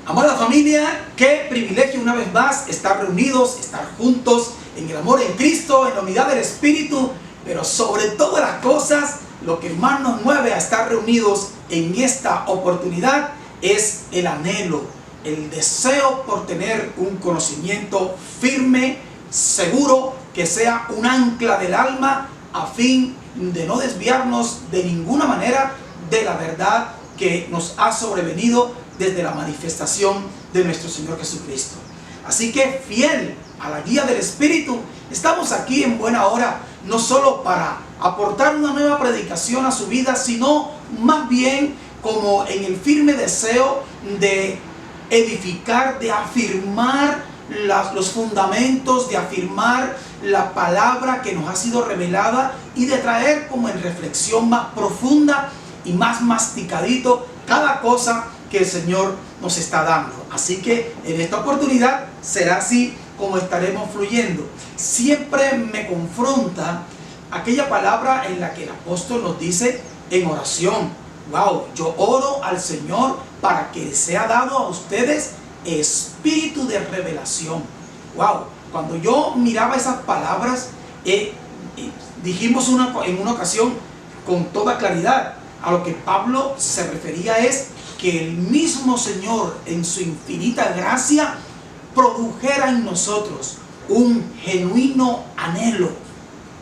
Amada familia, qué privilegio una vez más estar reunidos, estar juntos en el amor en Cristo, en la unidad del Espíritu, pero sobre todas las cosas, lo que más nos mueve a estar reunidos en esta oportunidad es el anhelo, el deseo por tener un conocimiento firme, seguro, que sea un ancla del alma a fin de no desviarnos de ninguna manera de la verdad que nos ha sobrevenido desde la manifestación de nuestro Señor Jesucristo. Así que, fiel a la guía del Espíritu, estamos aquí en buena hora, no solo para aportar una nueva predicación a su vida, sino más bien como en el firme deseo de edificar, de afirmar los fundamentos, de afirmar la palabra que nos ha sido revelada y de traer como en reflexión más profunda y más masticadito cada cosa que el Señor nos está dando. Así que en esta oportunidad será así como estaremos fluyendo. Siempre me confronta aquella palabra en la que el apóstol nos dice en oración: wow, yo oro al Señor para que sea dado a ustedes espíritu de revelación. Wow, cuando yo miraba esas palabras, dijimos en una ocasión con toda claridad, a lo que Pablo se refería es que el mismo Señor en su infinita gracia produjera en nosotros un genuino anhelo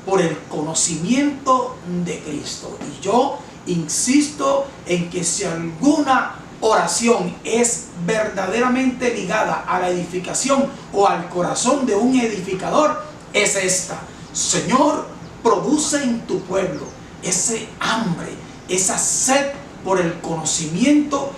por el conocimiento de Cristo. Y yo insisto en que si alguna oración es verdaderamente ligada a la edificación o al corazón de un edificador, es esta: Señor, produce en tu pueblo ese hambre, esa sed por el conocimiento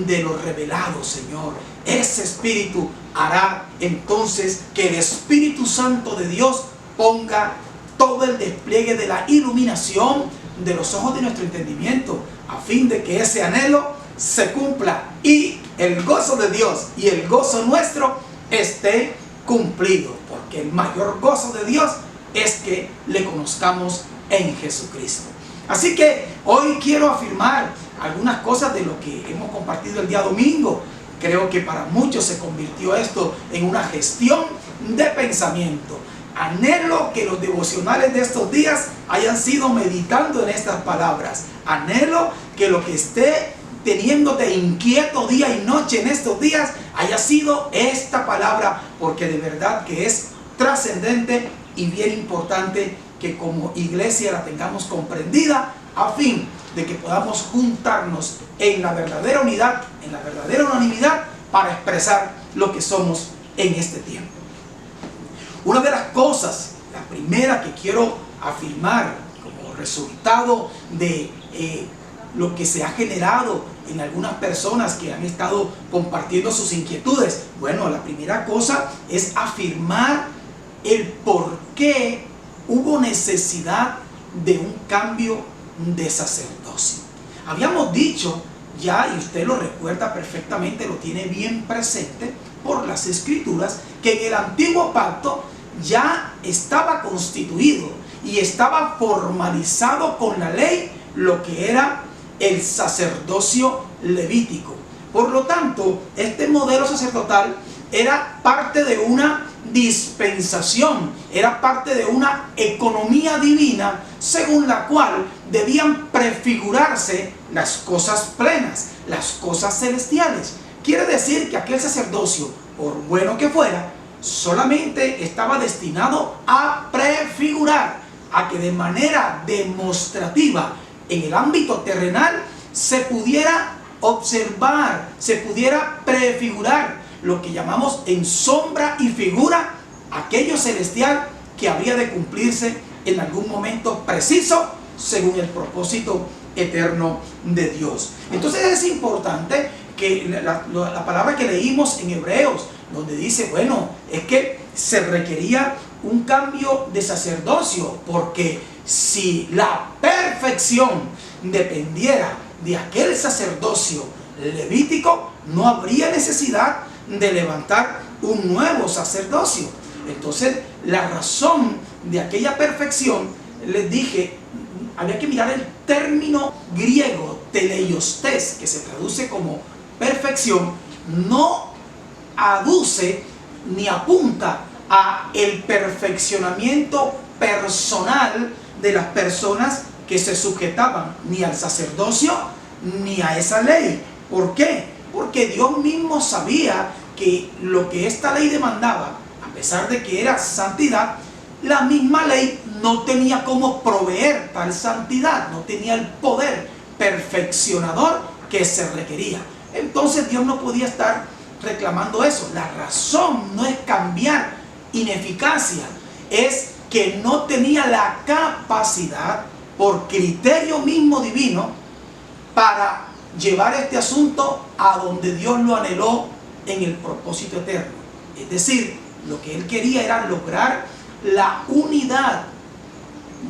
de lo revelado, Señor. Ese espíritu hará entonces que el Espíritu Santo de Dios ponga todo el despliegue de la iluminación de los ojos de nuestro entendimiento, a fin de que ese anhelo se cumpla y el gozo de Dios y el gozo nuestro esté cumplido, porque el mayor gozo de Dios es que le conozcamos en Jesucristo. Así que hoy quiero afirmar algunas cosas de lo que hemos compartido el día domingo. Creo que para muchos se convirtió esto en una gestión de pensamiento. Anhelo que los devocionales de estos días hayan sido meditando en estas palabras. Anhelo que lo que esté teniéndote inquieto día y noche en estos días haya sido esta palabra, porque de verdad que es trascendente y bien importante que como iglesia la tengamos comprendida, a fin de que podamos juntarnos en la verdadera unidad, en la verdadera unanimidad, para expresar lo que somos en este tiempo. Una de las cosas, la primera que quiero afirmar como resultado de lo que se ha generado en algunas personas que han estado compartiendo sus inquietudes, bueno, la primera cosa es afirmar el por qué hubo necesidad de un cambio de sacerdocio. Habíamos dicho ya, y usted lo recuerda perfectamente, lo tiene bien presente por las Escrituras, que en el antiguo pacto ya estaba constituido y estaba formalizado con la ley lo que era el sacerdocio levítico. Por lo tanto, este modelo sacerdotal era parte de una dispensación, era parte de una economía divina según la cual debían prefigurarse las cosas plenas, las cosas celestiales. Quiere decir que aquel sacerdocio, por bueno que fuera, solamente estaba destinado a prefigurar, a que de manera demostrativa en el ámbito terrenal se pudiera observar, se pudiera prefigurar lo que llamamos en sombra y figura aquello celestial que habría de cumplirse en algún momento preciso según el propósito eterno de Dios. Entonces es importante que la palabra que leímos en Hebreos, donde dice, bueno, es que se requería un cambio de sacerdocio, porque si la perfección dependiera de aquel sacerdocio levítico, no habría necesidad de levantar un nuevo sacerdocio. Entonces, la razón de aquella perfección, les dije, había que mirar el término griego teleiostés, que se traduce como perfección, no aduce ni apunta a el perfeccionamiento personal de las personas que se sujetaban ni al sacerdocio ni a esa ley. ¿Por qué? Porque Dios mismo sabía que lo que esta ley demandaba, a pesar de que era santidad, la misma ley no tenía cómo proveer tal santidad, no tenía el poder perfeccionador que se requería. Entonces Dios no podía estar reclamando eso. La razón no es cambiar ineficacia, es que no tenía la capacidad, por criterio mismo divino, para llevar este asunto a donde Dios lo anheló en el propósito eterno. Es decir, lo que Él quería era lograr la unidad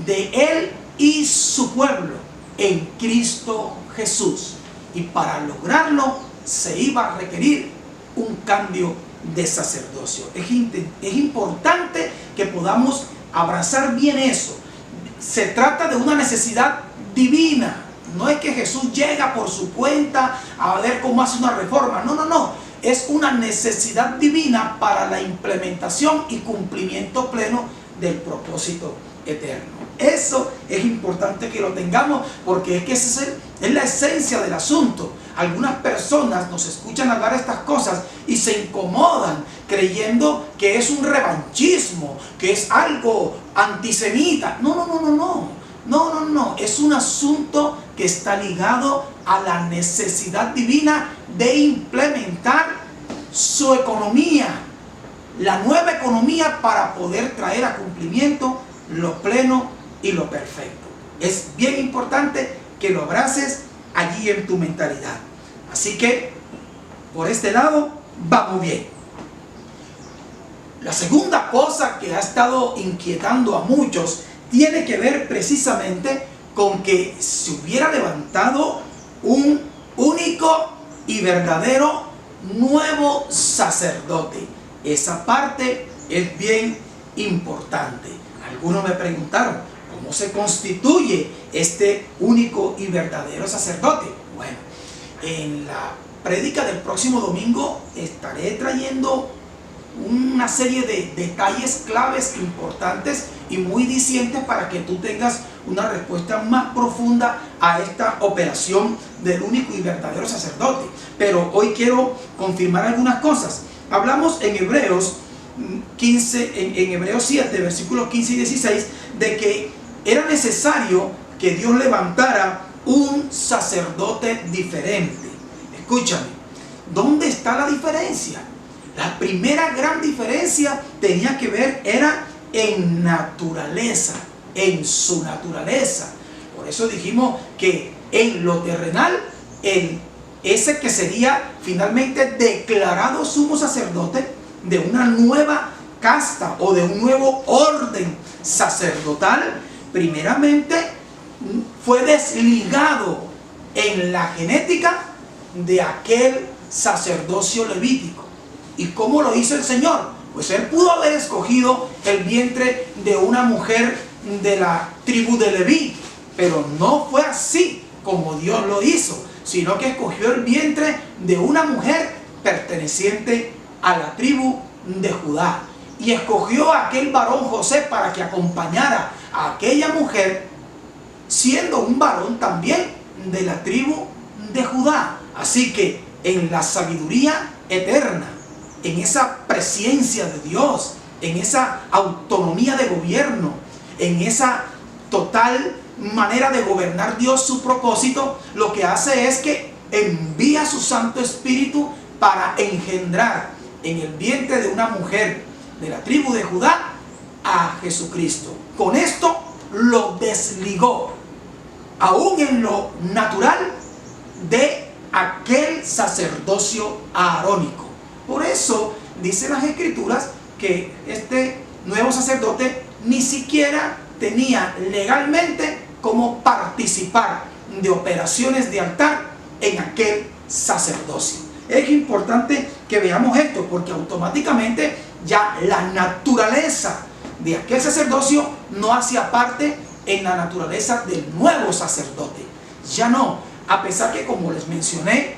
de Él y su pueblo en Cristo Jesús. Y para lograrlo se iba a requerir un cambio de sacerdocio. Es importante que podamos abrazar bien eso. Se trata de una necesidad divina. No es que Jesús llega por su cuenta a ver cómo hace una reforma. No, no, no. Es una necesidad divina para la implementación y cumplimiento pleno del propósito eterno. Eso es importante que lo tengamos, porque es que esa es la esencia del asunto. Algunas personas nos escuchan hablar estas cosas y se incomodan creyendo que es un revanchismo, que es algo antisemita. No, no, no, no, no. No, no, no. Es un asunto que está ligado a la necesidad divina de implementar su economía, la nueva economía, para poder traer a cumplimiento lo pleno y lo perfecto. Es bien importante que lo abraces allí en tu mentalidad. Así que, por este lado, vamos bien. La segunda cosa que ha estado inquietando a muchos tiene que ver precisamente con que se hubiera levantado un único y verdadero nuevo sacerdote. Esa parte es bien importante. Algunos me preguntaron, ¿cómo se constituye este único y verdadero sacerdote? Bueno, en la prédica del próximo domingo estaré trayendo una serie de detalles claves importantes y muy dicientes para que tú tengas una respuesta más profunda a esta operación del único y verdadero sacerdote. Pero hoy quiero confirmar algunas cosas. Hablamos en Hebreos 15, en Hebreos 7, versículos 15 y 16, de que era necesario que Dios levantara un sacerdote diferente. Escúchame, ¿dónde está la diferencia? La primera gran diferencia tenía que ver, era en naturaleza, en su naturaleza. Por eso dijimos que en lo terrenal, ese que sería finalmente declarado sumo sacerdote de una nueva casta o de un nuevo orden sacerdotal, primeramente fue desligado en la genética de aquel sacerdocio levítico. ¿Y cómo lo hizo el Señor? Pues Él pudo haber escogido el vientre de una mujer de la tribu de Leví, pero no fue así como Dios lo hizo, sino que escogió el vientre de una mujer perteneciente a la tribu de Judá, y escogió a aquel varón José para que acompañara a aquella mujer, siendo un varón también de la tribu de Judá. Así que en la sabiduría eterna, en esa presencia de Dios, en esa autonomía de gobierno, en esa total manera de gobernar Dios su propósito, lo que hace es que envía su Santo Espíritu para engendrar en el vientre de una mujer de la tribu de Judá a Jesucristo. Con esto lo desligó, aún en lo natural, de aquel sacerdocio arónico. Por eso dicen las Escrituras que este nuevo sacerdote ni siquiera tenía legalmente cómo participar de operaciones de altar en aquel sacerdocio. Es importante que veamos esto, porque automáticamente ya la naturaleza de aquel sacerdocio no hacía parte en la naturaleza del nuevo sacerdote. Ya no, a pesar que, como les mencioné,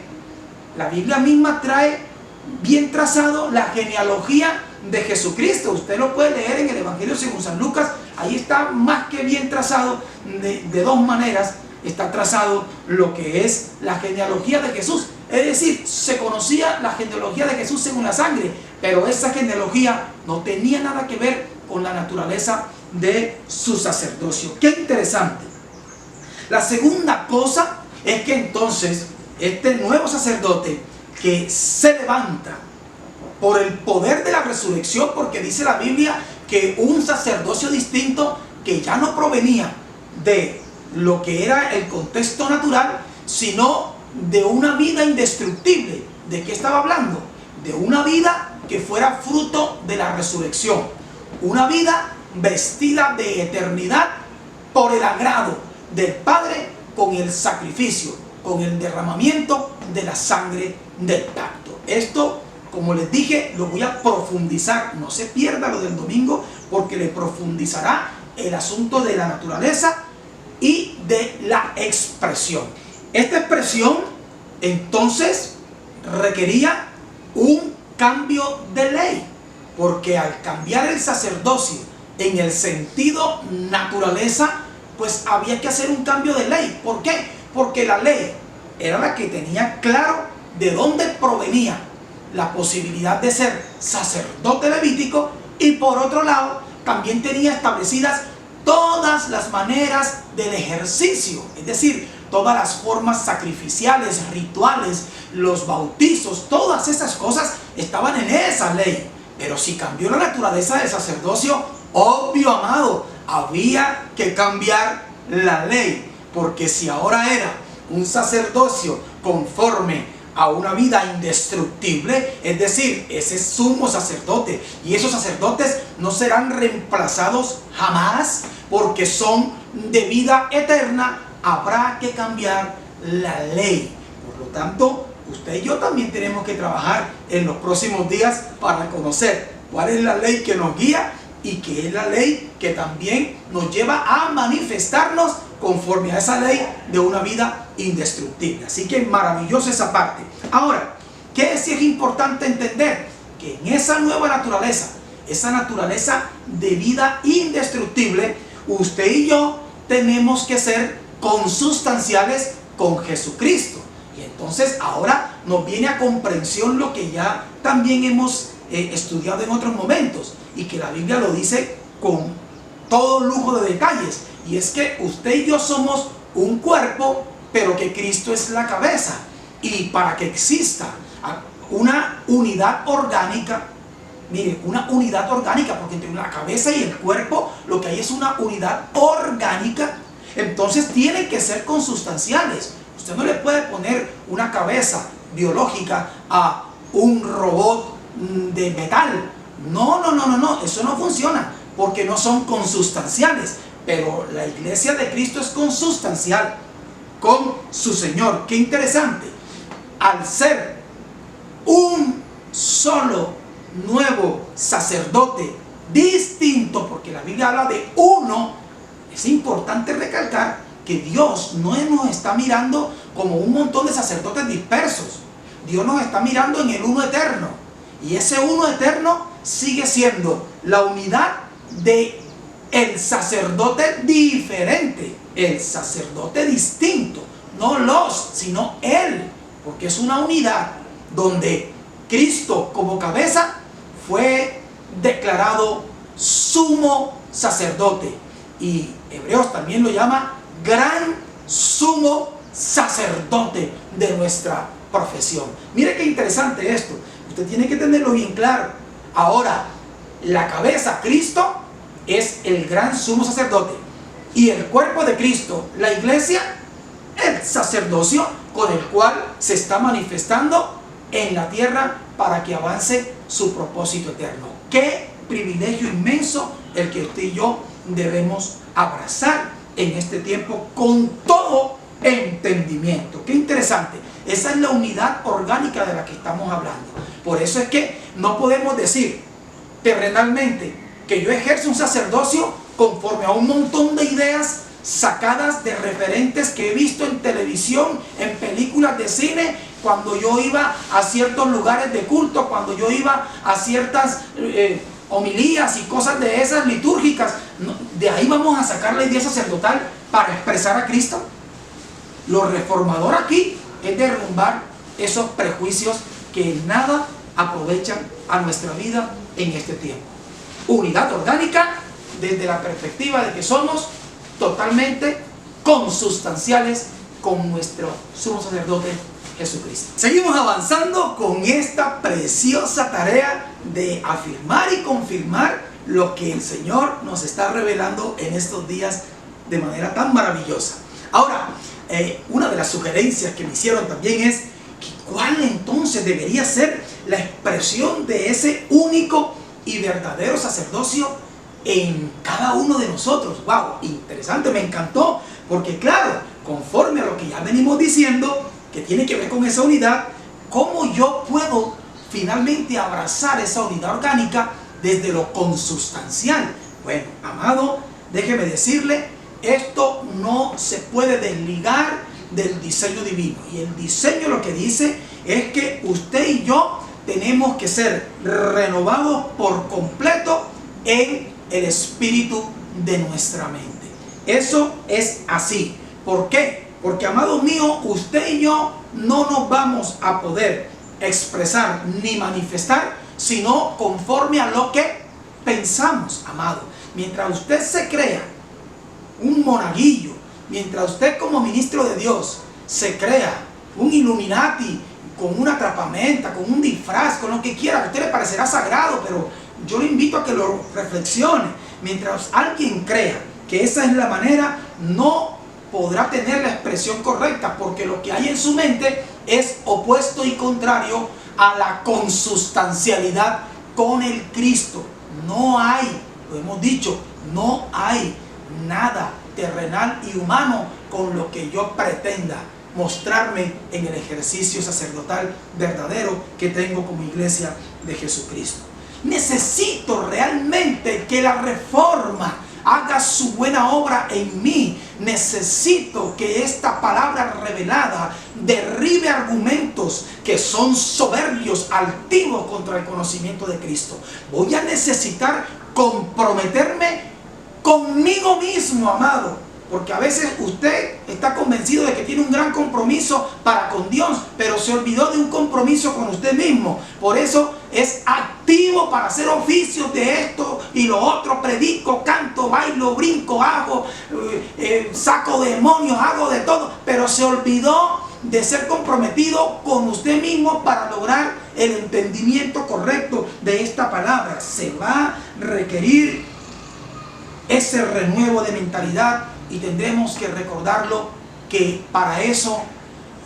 la Biblia misma trae bien trazado la genealogía de Jesucristo. Usted lo puede leer en el Evangelio según San Lucas. Ahí está más que bien trazado, de dos maneras está trazado lo que es la genealogía de Jesús. Es decir, se conocía la genealogía de Jesús según la sangre, pero esa genealogía no tenía nada que ver con la naturaleza de su sacerdocio. ¡Qué interesante! La segunda cosa es que entonces este nuevo sacerdote que se levanta por el poder de la resurrección, porque dice la Biblia que un sacerdocio distinto que ya no provenía de lo que era el contexto natural, sino de una vida indestructible. ¿De qué estaba hablando? De una vida que fuera fruto de la resurrección, una vida vestida de eternidad por el agrado del Padre, con el sacrificio, con el derramamiento de la sangre del pacto. Esto, como les dije, lo voy a profundizar. No se pierda lo del domingo, porque le profundizará el asunto de la naturaleza y de la expresión. Esta expresión entonces requería un cambio de ley, porque al cambiar el sacerdocio en el sentido naturaleza, pues había que hacer un cambio de ley. ¿Por qué? Porque la ley era la que tenía claro de dónde provenía la posibilidad de ser sacerdote levítico, y por otro lado también tenía establecidas todas las maneras del ejercicio, es decir, todas las formas sacrificiales, rituales, los bautizos, todas esas cosas estaban en esa ley. Pero si cambió la naturaleza del sacerdocio, obvio, amado, había que cambiar la ley, porque si ahora era un sacerdocio conforme a una vida indestructible, es decir, ese sumo sacerdote, y esos sacerdotes no serán reemplazados jamás, porque son de vida eterna, habrá que cambiar la ley. Por lo tanto, usted y yo también tenemos que trabajar en los próximos días para conocer cuál es la ley que nos guía, y que es la ley que también nos lleva a manifestarnos conforme a esa ley de una vida indestructible. Así que maravillosa esa parte. Ahora, ¿qué sí es importante entender? Que en esa nueva naturaleza, esa naturaleza de vida indestructible, usted y yo tenemos que ser consustanciales con Jesucristo. Y entonces ahora nos viene a comprensión lo que ya también hemos estudiado en otros momentos, y que la Biblia lo dice con todo lujo de detalles, y es que usted y yo somos un cuerpo, pero que Cristo es la cabeza. Y para que exista una unidad orgánica, mire, una unidad orgánica, porque entre la cabeza y el cuerpo lo que hay es una unidad orgánica, entonces tienen que ser consustanciales. Usted no le puede poner una cabeza biológica a un robot de metal. No, eso no funciona, porque no son consustanciales. Pero la iglesia de Cristo es consustancial con su Señor. Qué interesante. Al ser un solo nuevo sacerdote distinto, porque la Biblia habla de uno, es importante recalcar que Dios no nos está mirando como un montón de sacerdotes dispersos. Dios nos está mirando en el uno eterno, y ese uno eterno sigue siendo la unidad de el sacerdote diferente, el sacerdote distinto, no los, sino él, porque es una unidad donde Cristo como cabeza fue declarado sumo sacerdote, y Hebreos también lo llama gran sumo sacerdote de nuestra profesión. Mire qué interesante esto, usted tiene que tenerlo bien claro. Ahora, la cabeza, Cristo, es el gran sumo sacerdote, y el cuerpo de Cristo, la iglesia, el sacerdocio con el cual se está manifestando en la tierra para que avance su propósito eterno. Qué privilegio inmenso el que usted y yo debemos abrazar en este tiempo con todo entendimiento. Qué interesante. Esa es la unidad orgánica de la que estamos hablando. Por eso es que no podemos decir terrenalmente que yo ejerzo un sacerdocio conforme a un montón de ideas sacadas de referentes que he visto en televisión, en películas de cine, cuando yo iba a ciertos lugares de culto, cuando yo iba a ciertas homilías y cosas de esas litúrgicas. De ahí vamos a sacar la idea sacerdotal para expresar a Cristo. Lo reformador aquí es derrumbar esos prejuicios que nada aprovechan a nuestra vida en este tiempo. Unidad orgánica desde la perspectiva de que somos totalmente consustanciales con nuestro sumo sacerdote Jesucristo. Seguimos avanzando con esta preciosa tarea de afirmar y confirmar lo que el Señor nos está revelando en estos días de manera tan maravillosa. Ahora, una de las sugerencias que me hicieron también es que ¿cuál entonces debería ser la expresión de ese único y verdadero sacerdocio en cada uno de nosotros? ¡Wow! Interesante, me encantó, porque claro, conforme a lo que ya venimos diciendo, que tiene que ver con esa unidad, ¿cómo yo puedo finalmente abrazar esa unidad orgánica desde lo consustancial? Bueno, amado, déjeme decirle, esto no se puede desligar del diseño divino. Y el diseño lo que dice es que usted y yo tenemos que ser renovados por completo en el espíritu de nuestra mente. Eso es así. ¿Por qué? Porque, amados míos, usted y yo no nos vamos a poder expresar ni manifestar sino conforme a lo que pensamos, amado. Mientras usted se crea un monaguillo, mientras usted como ministro de Dios se crea un Illuminati con una trapamenta, con un disfraz, con lo que quiera, a usted le parecerá sagrado, pero yo le invito a que lo reflexione. Mientras alguien crea que esa es la manera, no podrá tener la expresión correcta, porque lo que hay en su mente es opuesto y contrario a la consustancialidad con el Cristo. No hay, lo hemos dicho, no hay nada terrenal y humano con lo que yo pretenda mostrarme en el ejercicio sacerdotal verdadero que tengo como iglesia de Jesucristo. Necesito realmente que la reforma haga su buena obra en mí. Necesito que esta palabra revelada derribe argumentos que son soberbios, altivos contra el conocimiento de Cristo. Voy a necesitar comprometerme conmigo mismo, amado. Porque a veces usted está convencido de que tiene un gran compromiso para con Dios, pero se olvidó de un compromiso con usted mismo. Por eso es activo para hacer oficios de esto y lo otro. Predico, canto, bailo, brinco, hago, saco demonios, hago de todo. Pero se olvidó de ser comprometido con usted mismo para lograr el entendimiento correcto de esta palabra. Se va a requerir ese renuevo de mentalidad. Y tendremos que recordarlo, que para eso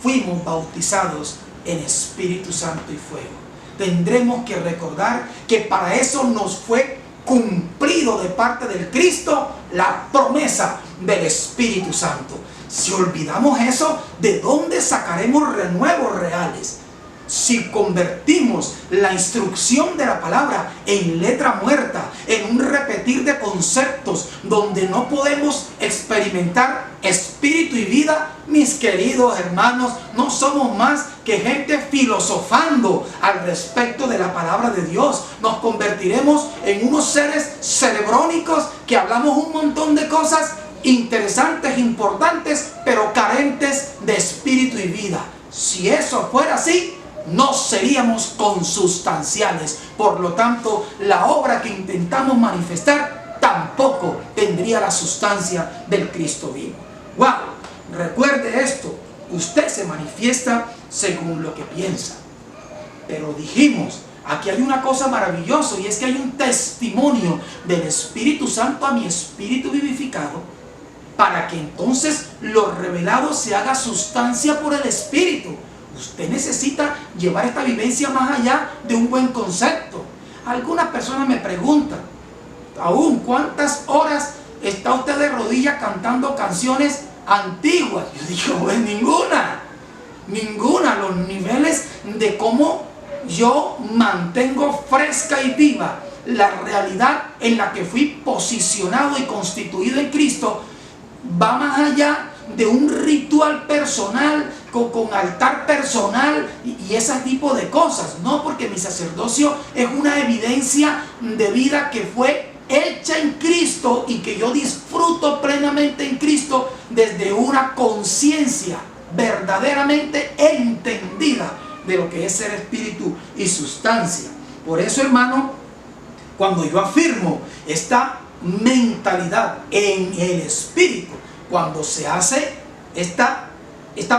fuimos bautizados en Espíritu Santo y fuego. Tendremos que recordar que para eso nos fue cumplido de parte del Cristo la promesa del Espíritu Santo. Si olvidamos eso, ¿de dónde sacaremos renuevos reales? Si convertimos la instrucción de la palabra en letra muerta, en un repetir de conceptos donde no podemos experimentar espíritu y vida, mis queridos hermanos, no somos más que gente filosofando al respecto de la palabra de Dios. Nos convertiremos en unos seres cerebrónicos que hablamos un montón de cosas interesantes, importantes, pero carentes de espíritu y vida. Si eso fuera así, no seríamos consustanciales. Por lo tanto, la obra que intentamos manifestar tampoco tendría la sustancia del Cristo vivo. ¡Wow! Recuerde esto. Usted se manifiesta según lo que piensa. Pero dijimos, aquí hay una cosa maravillosa, y es que hay un testimonio del Espíritu Santo a mi espíritu vivificado, para que entonces lo revelado se haga sustancia por el Espíritu. Usted necesita llevar esta vivencia más allá de un buen concepto. Algunas personas me preguntan, aún, ¿cuántas horas está usted de rodillas cantando canciones antiguas? Yo digo, pues ninguna. Los niveles de cómo yo mantengo fresca y viva la realidad en la que fui posicionado y constituido en Cristo va más allá de un ritual personal con altar personal y ese tipo de cosas. No, porque mi sacerdocio es una evidencia de vida que fue hecha en Cristo y que yo disfruto plenamente en Cristo desde una conciencia verdaderamente entendida de lo que es ser espíritu y sustancia. Por eso, hermano, cuando yo afirmo esta mentalidad en el espíritu, cuando se hace esta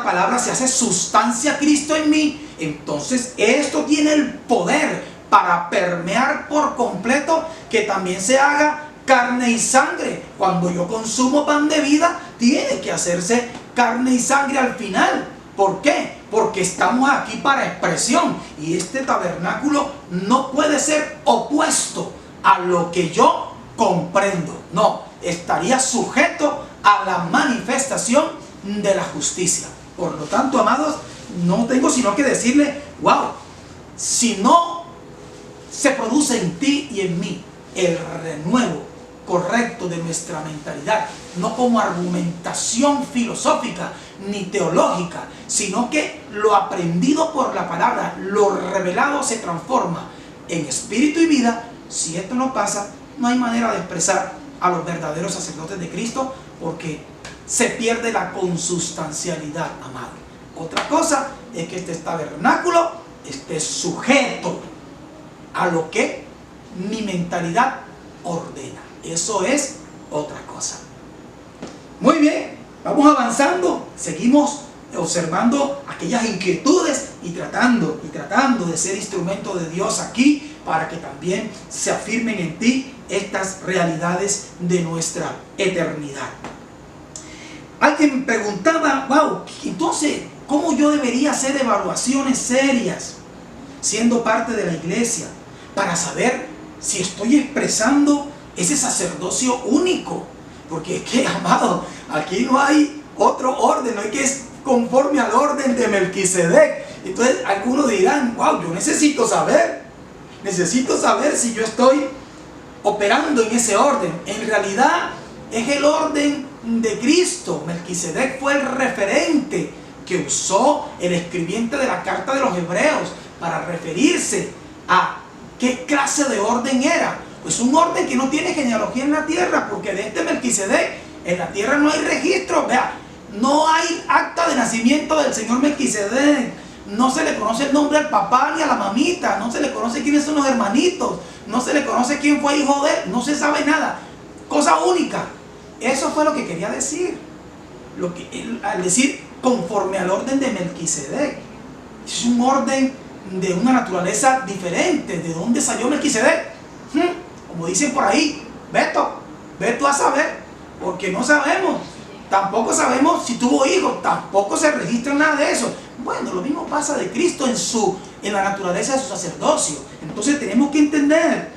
palabra, se hace sustancia Cristo en mí, entonces esto tiene el poder para permear por completo que también se haga carne y sangre. Cuando yo consumo pan de vida, tiene que hacerse carne y sangre al final. ¿Por qué? Porque estamos aquí para expresión y este tabernáculo no puede ser opuesto a lo que yo comprendo. No, estaría sujeto a la manifestación de la justicia. Por lo tanto, amados, no tengo sino que decirle, wow, si no se produce en ti y en mí el renuevo correcto de nuestra mentalidad, no como argumentación filosófica ni teológica, sino que lo aprendido por la palabra, lo revelado se transforma en espíritu y vida. Si esto no pasa, no hay manera de expresar a los verdaderos sacerdotes de Cristo, porque se pierde la consustancialidad, amado. Otra cosa es que este tabernáculo esté sujeto a lo que mi mentalidad ordena. Eso es otra cosa. Muy bien, vamos avanzando. Seguimos observando aquellas inquietudes y tratando de ser instrumento de Dios aquí para que también se afirmen en ti estas realidades de nuestra eternidad. Alguien preguntaba, wow, entonces, ¿cómo yo debería hacer evaluaciones serias siendo parte de la iglesia para saber si estoy expresando ese sacerdocio único? Porque es que, amado, aquí no hay otro orden, no hay que es conforme al orden de Melquisedec. Entonces algunos dirán, wow, yo necesito saber si yo estoy operando en ese orden. En realidad es el orden de Cristo. Melquisedec fue el referente que usó el escribiente de la carta de los Hebreos para referirse a qué clase de orden era. Pues un orden que no tiene genealogía en la tierra, porque de este Melquisedec en la tierra no hay registro. Vea, no hay acta de nacimiento del señor Melquisedec. No se le conoce el nombre al papá ni a la mamita. No se le conoce quiénes son los hermanitos. No se le conoce quién fue hijo de él. No se sabe nada. Cosa única. Eso fue lo que quería decir. Al decir conforme al orden de Melquisedec. Es un orden de una naturaleza diferente. ¿De dónde salió Melquisedec? Como dicen por ahí, ve tú a saber, porque no sabemos. Tampoco sabemos si tuvo hijos, tampoco se registra nada de eso. Bueno, lo mismo pasa de Cristo en la naturaleza de su sacerdocio. Entonces tenemos que entender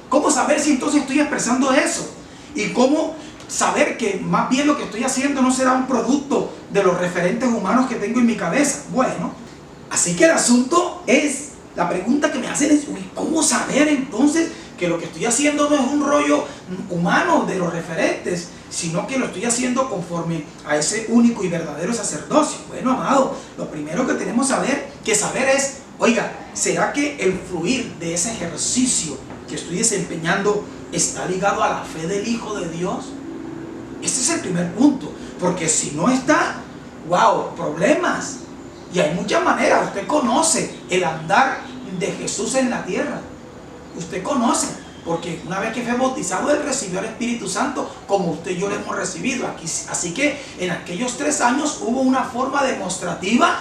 cómo saber si entonces estoy expresando eso, y cómo saber que más bien lo que estoy haciendo no será un producto de los referentes humanos que tengo en mi cabeza. Bueno, así que el asunto es, la pregunta que me hacen es, ¿cómo saber entonces que lo que estoy haciendo no es un rollo humano de los referentes, sino que lo estoy haciendo conforme a ese único y verdadero sacerdocio? Bueno, amado, lo primero que tenemos que saber es, oiga, ¿será que el fluir de ese ejercicio que estoy desempeñando está ligado a la fe del Hijo de Dios? Ese es el primer punto, porque si no está, wow, problemas. Y hay muchas maneras. Usted conoce el andar de Jesús en la tierra. Usted conoce, porque una vez que fue bautizado, Él recibió el Espíritu Santo, como usted y yo lo hemos recibido aquí. Así que en aquellos 3 años hubo una forma demostrativa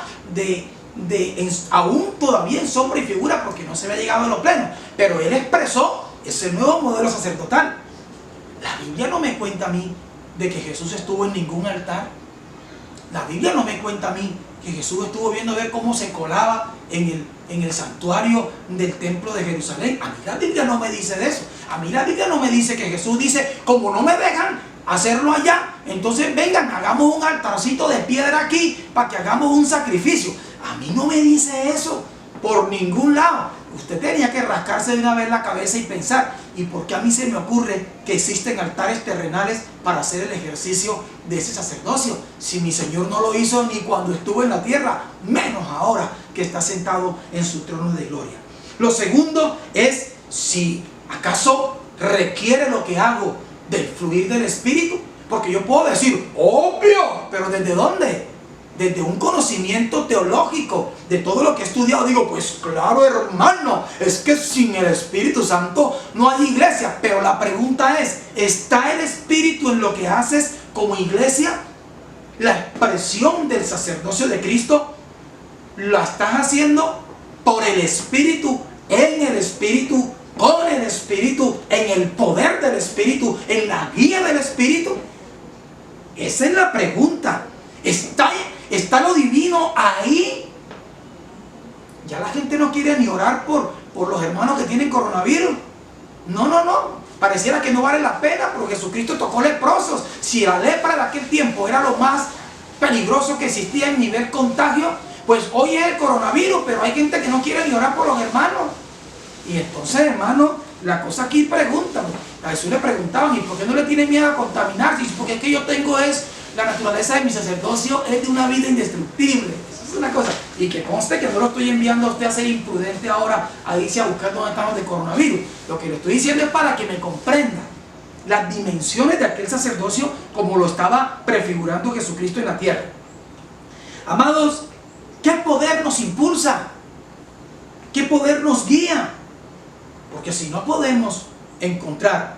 aún todavía en sombra y figura, porque no se había llegado a lo pleno, pero Él expresó ese nuevo modelo sacerdotal. La Biblia no me cuenta a mí de que Jesús estuvo en ningún altar. La Biblia no me cuenta a mí que Jesús estuvo viendo a ver cómo se colaba en el santuario del templo de Jerusalén. A mí la Biblia no me dice de eso. A mí la Biblia no me dice que Jesús dice, como no me dejan hacerlo allá, entonces vengan, hagamos un altarcito de piedra aquí para que hagamos un sacrificio. A mí no me dice eso. por ningún lado. Usted tenía que rascarse de una vez la cabeza y pensar, ¿y por qué a mí se me ocurre que existen altares terrenales para hacer el ejercicio de ese sacerdocio? Si mi Señor no lo hizo ni cuando estuvo en la tierra, menos ahora que está sentado en su trono de gloria. Lo segundo es, si acaso requiere lo que hago del fluir del Espíritu, porque yo puedo decir, obvio, pero ¿desde dónde? Desde un conocimiento teológico de todo lo que he estudiado. Digo, pues claro, hermano, es que sin el Espíritu Santo no hay iglesia. Pero la pregunta es, ¿está el Espíritu en lo que haces como iglesia? La expresión del sacerdocio de Cristo, ¿la estás haciendo por el Espíritu, en el Espíritu, con el Espíritu, en el poder del Espíritu, en la guía del Espíritu? Esa es la pregunta. ¿Está lo divino ahí? Ya la gente no quiere ni orar por los hermanos que tienen coronavirus. No. Pareciera que no vale la pena, porque Jesucristo tocó leprosos. Si la lepra de aquel tiempo era lo más peligroso que existía en nivel contagio, pues hoy es el coronavirus, pero hay gente que no quiere ni orar por los hermanos. Y entonces, hermano, la cosa aquí preguntan. A Jesús le preguntaban, ¿y por qué no le tiene miedo a contaminarse? Porque es que yo tengo la naturaleza de mi sacerdocio es de una vida indestructible. Eso es una cosa. Y que conste que no lo estoy enviando a usted a ser imprudente ahora, a irse a buscar dónde estamos de coronavirus. Lo que le estoy diciendo es para que me comprenda las dimensiones de aquel sacerdocio como lo estaba prefigurando Jesucristo en la tierra. Amados, ¿qué poder nos impulsa? ¿Qué poder nos guía? Porque si no podemos encontrar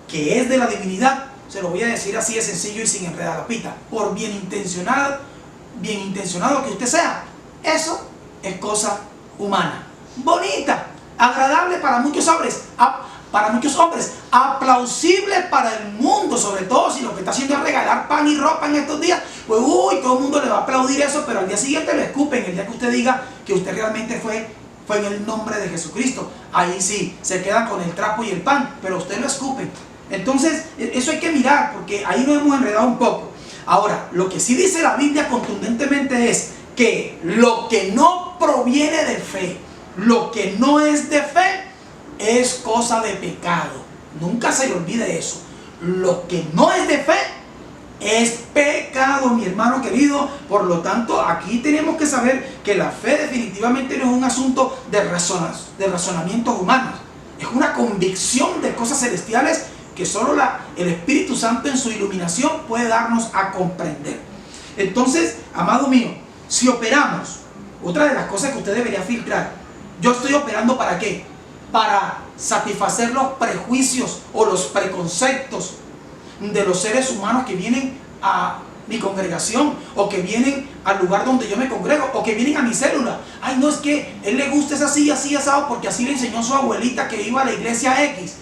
que es de la divinidad, se lo voy a decir así de sencillo y sin enredar la pita, por bien intencionado que usted sea, eso es cosa humana, bonita, agradable para muchos hombres, aplausible para el mundo, sobre todo si lo que está haciendo es regalar pan y ropa en estos días. Pues todo el mundo le va a aplaudir eso, pero al día siguiente lo escupen, el día que usted diga que usted realmente fue en el nombre de Jesucristo. Ahí sí, se quedan con el trapo y el pan, pero usted lo escupe. Entonces, eso hay que mirar, porque ahí nos hemos enredado un poco. Ahora, lo que sí dice la Biblia contundentemente es que lo que no proviene de fe, lo que no es de fe, es cosa de pecado. Nunca se le olvide eso. Lo que no es de fe es pecado, mi hermano querido. Por lo tanto, aquí tenemos que saber que la fe definitivamente no es un asunto de razonamientos humanos. Es una convicción de cosas celestiales que solo el Espíritu Santo en su iluminación puede darnos a comprender. Entonces, amado mío, si operamos, otra de las cosas que usted debería filtrar, yo estoy operando ¿para qué? Para satisfacer los prejuicios o los preconceptos de los seres humanos que vienen a mi congregación, o que vienen al lugar donde yo me congrego, o que vienen a mi célula. Ay, no, es que él le gusta, es así, asado, porque así le enseñó su abuelita que iba a la iglesia X.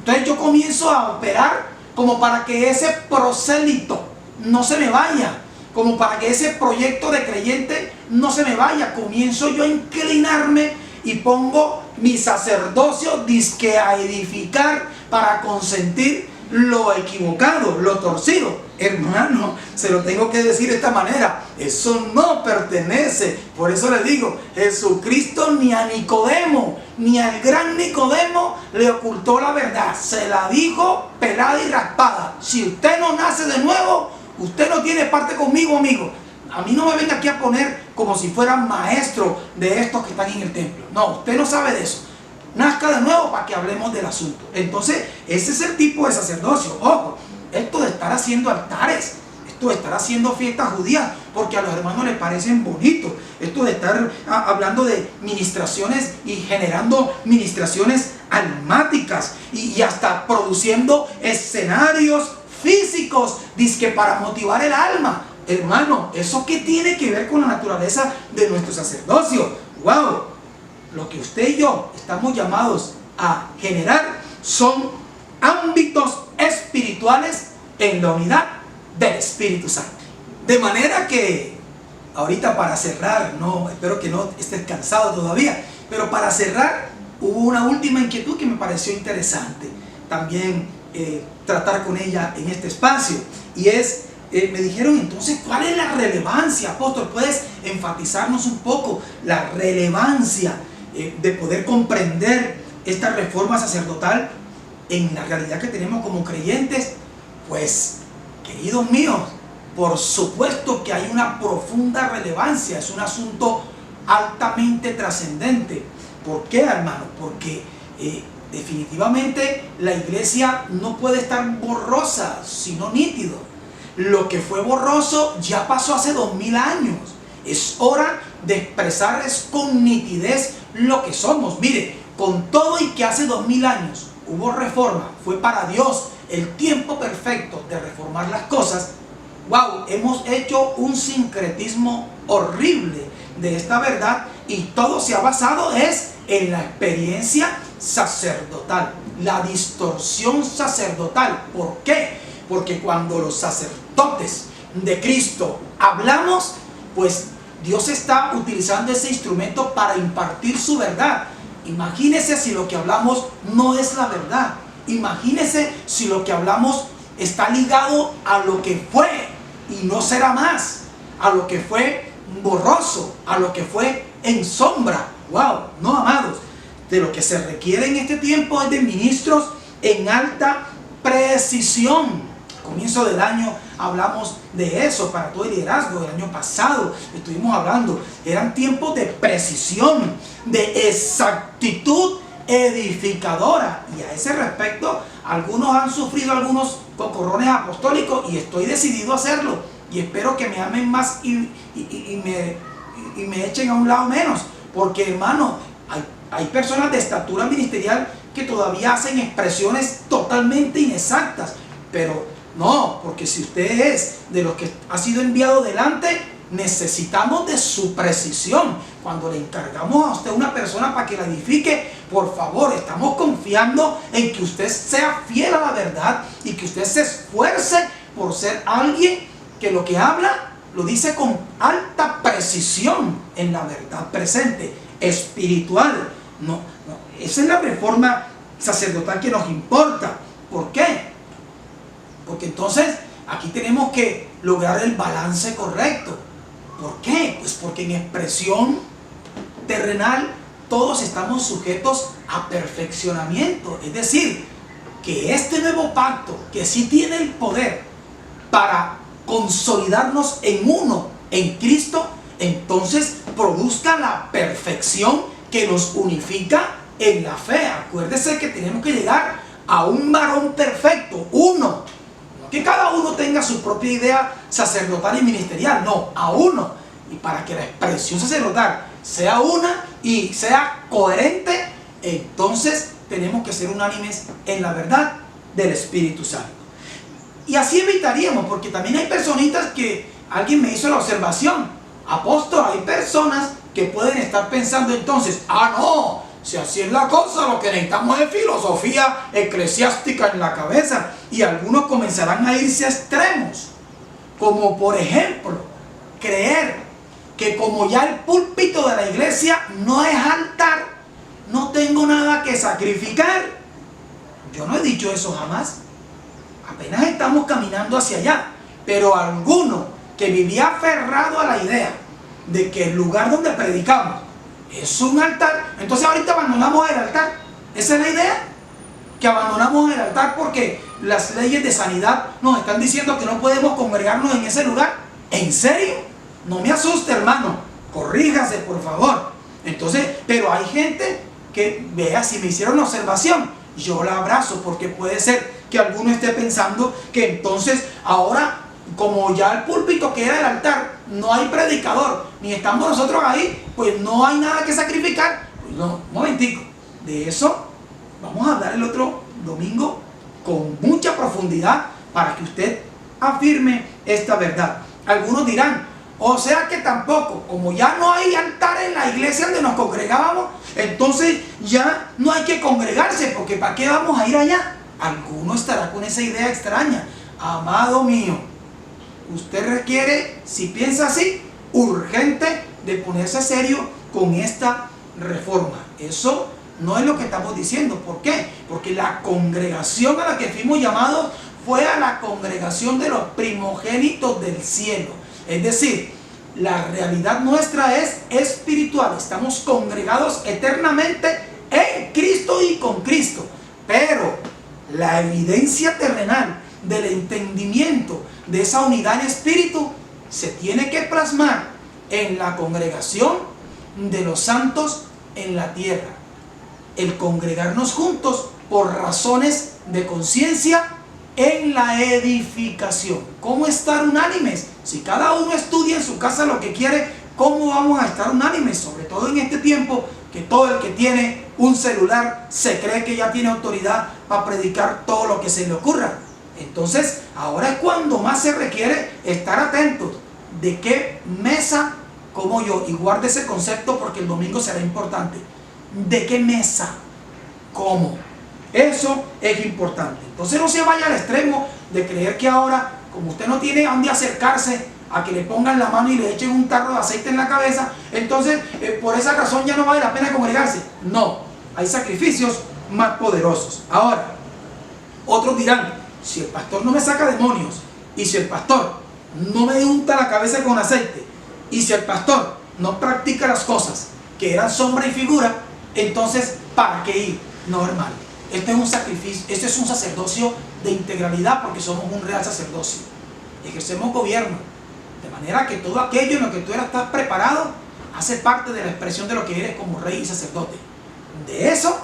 Entonces yo comienzo a operar como para que ese prosélito no se me vaya, como para que ese proyecto de creyente no se me vaya. Comienzo yo a inclinarme y pongo mi sacerdocio dizque a edificar para consentir lo equivocado, lo torcido. Hermano, se lo tengo que decir de esta manera, eso no pertenece. Por eso le digo, Jesucristo ni a Nicodemo, ni al gran Nicodemo le ocultó la verdad. Se la dijo pelada y raspada. Si usted no nace de nuevo, usted no tiene parte conmigo, amigo. A mí no me venga aquí a poner como si fuera maestro de estos que están en el templo. No, usted no sabe de eso. Nazca de nuevo para que hablemos del asunto. Entonces, ese es el tipo de sacerdocio. Ojo, esto de estar haciendo altares, esto de estar haciendo fiestas judías, porque a los hermanos les parecen bonitos. Esto de estar hablando de ministraciones y generando ministraciones almáticas y hasta produciendo escenarios físicos, dizque para motivar el alma. Hermano, ¿eso qué tiene que ver con la naturaleza de nuestro sacerdocio? ¡Wow! Lo que usted y yo estamos llamados a generar son ámbitos espirituales en la unidad del Espíritu Santo. De manera que, ahorita para cerrar, espero que no estés cansado todavía, pero para cerrar, hubo una última inquietud que me pareció interesante también tratar con ella en este espacio, y es me dijeron, entonces, ¿cuál es la relevancia, apóstol? ¿Puedes enfatizarnos un poco la relevancia de poder comprender esta reforma sacerdotal en la realidad que tenemos como creyentes? Pues, queridos míos, por supuesto que hay una profunda relevancia, es un asunto altamente trascendente. ¿Por qué, hermano? Porque definitivamente la iglesia no puede estar borrosa, sino nítido. Lo que fue borroso ya pasó hace 2000 años. Es hora de expresarles con nitidez lo que somos. Mire, con todo y que hace 2000 años hubo reforma, fue para Dios el tiempo perfecto de reformar las cosas. Wow, hemos hecho un sincretismo horrible de esta verdad y todo se ha basado en la experiencia sacerdotal, la distorsión sacerdotal. ¿Por qué? Porque cuando los sacerdotes de Cristo hablamos, pues Dios está utilizando ese instrumento para impartir su verdad. Imagínese si lo que hablamos no es la verdad. Imagínese si lo que hablamos está ligado a lo que fue y no será más, a lo que fue borroso, a lo que fue en sombra. Wow, no, amados, de lo que se requiere en este tiempo es de ministros en alta precisión. Comienzo del año hablamos de eso para todo el liderazgo. El año pasado estuvimos hablando, eran tiempos de precisión, de exactitud edificadora, y a ese respecto algunos han sufrido algunos cocorrones apostólicos y estoy decidido a hacerlo y espero que me amen más y me echen a un lado menos, porque, hermano, hay personas de estatura ministerial que todavía hacen expresiones totalmente inexactas, pero no, porque si usted es de los que ha sido enviado delante, necesitamos de su precisión. Cuando le encargamos a usted una persona para que la edifique, por favor, estamos confiando en que usted sea fiel a la verdad y que usted se esfuerce por ser alguien que lo que habla lo dice con alta precisión en la verdad presente, espiritual. No, esa es la reforma sacerdotal que nos importa. ¿Por qué? Porque entonces aquí tenemos que lograr el balance correcto. ¿Por qué? Pues porque en expresión terrenal todos estamos sujetos a perfeccionamiento. Es decir, que este nuevo pacto, que sí tiene el poder para consolidarnos en uno, en Cristo, entonces produzca la perfección que nos unifica en la fe. Acuérdese que tenemos que llegar a un varón perfecto, uno. No que cada uno tenga su propia idea sacerdotal y ministerial, no, a uno. Y para que la expresión sacerdotal sea una y sea coherente, entonces tenemos que ser unánimes en la verdad del Espíritu Santo. Y así evitaríamos, porque también hay personitas que alguien me hizo la observación, apóstol, hay personas que pueden estar pensando entonces, no, si así es la cosa, lo que necesitamos es filosofía eclesiástica en la cabeza, y algunos comenzarán a irse a extremos, como por ejemplo, creer que como ya el púlpito de la iglesia no es altar, no tengo nada que sacrificar. Yo no he dicho eso jamás, apenas estamos caminando hacia allá, pero alguno que vivía aferrado a la idea de que el lugar donde predicamos es un altar, entonces ahorita abandonamos el altar. Esa es la idea, que abandonamos el altar porque las leyes de sanidad nos están diciendo que no podemos congregarnos en ese lugar. ¿En serio? No me asuste, hermano, corríjase por favor. Entonces, pero hay gente que, vea, si me hicieron una observación, yo la abrazo, porque puede ser que alguno esté pensando que entonces ahora, como ya el púlpito que era el altar, no hay predicador, ni estamos nosotros ahí, pues no hay nada que sacrificar. Pues no, un momentico, de eso vamos a hablar el otro domingo con mucha profundidad para que usted afirme esta verdad. Algunos dirán, o sea que tampoco, como ya no hay altar en la iglesia donde nos congregábamos, entonces ya no hay que congregarse, porque ¿para qué vamos a ir allá? Alguno estará con esa idea extraña. Amado mío, usted requiere, si piensa así, urgente de ponerse serio con esta reforma. Eso no es lo que estamos diciendo. ¿Por qué? Porque la congregación a la que fuimos llamados fue a la congregación de los primogénitos del cielo. Es decir, la realidad nuestra es espiritual. Estamos congregados eternamente en Cristo y con Cristo. Pero la evidencia terrenal del entendimiento de esa unidad en espíritu se tiene que plasmar en la congregación de los santos en la tierra. El congregarnos juntos por razones de conciencia en la edificación. ¿Cómo estar unánimes? Si cada uno estudia en su casa lo que quiere, ¿cómo vamos a estar unánimes? Sobre todo en este tiempo que todo el que tiene un celular se cree que ya tiene autoridad para predicar todo lo que se le ocurra. Entonces, ahora es cuando más se requiere estar atentos de qué mesa como yo. Y guarde ese concepto porque el domingo será importante. ¿De qué mesa como? Eso es importante. Entonces no se vaya al extremo de creer que ahora, como usted no tiene a dónde acercarse a que le pongan la mano y le echen un tarro de aceite en la cabeza, entonces por esa razón ya no vale la pena congregarse. No, hay sacrificios más poderosos. Ahora, otros dirán, si el pastor no me saca demonios, y si el pastor no me unta la cabeza con aceite, y si el pastor no practica las cosas que eran sombra y figura, entonces ¿para qué ir? No, hermano. Este es un sacrificio, este es un sacerdocio de integralidad porque somos un real sacerdocio. Ejercemos gobierno, de manera que todo aquello en lo que tú estás preparado hace parte de la expresión de lo que eres como rey y sacerdote. De eso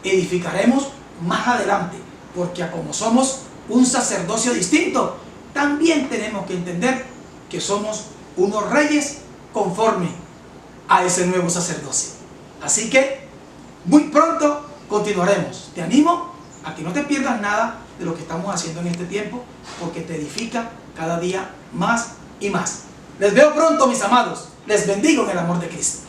edificaremos más adelante, porque como somos un sacerdocio distinto, también tenemos que entender que somos unos reyes conforme a ese nuevo sacerdocio. Así que muy pronto continuaremos. Te animo a que no te pierdas nada de lo que estamos haciendo en este tiempo, porque te edifica cada día más y más. Les veo pronto, mis amados. Les bendigo en el amor de Cristo.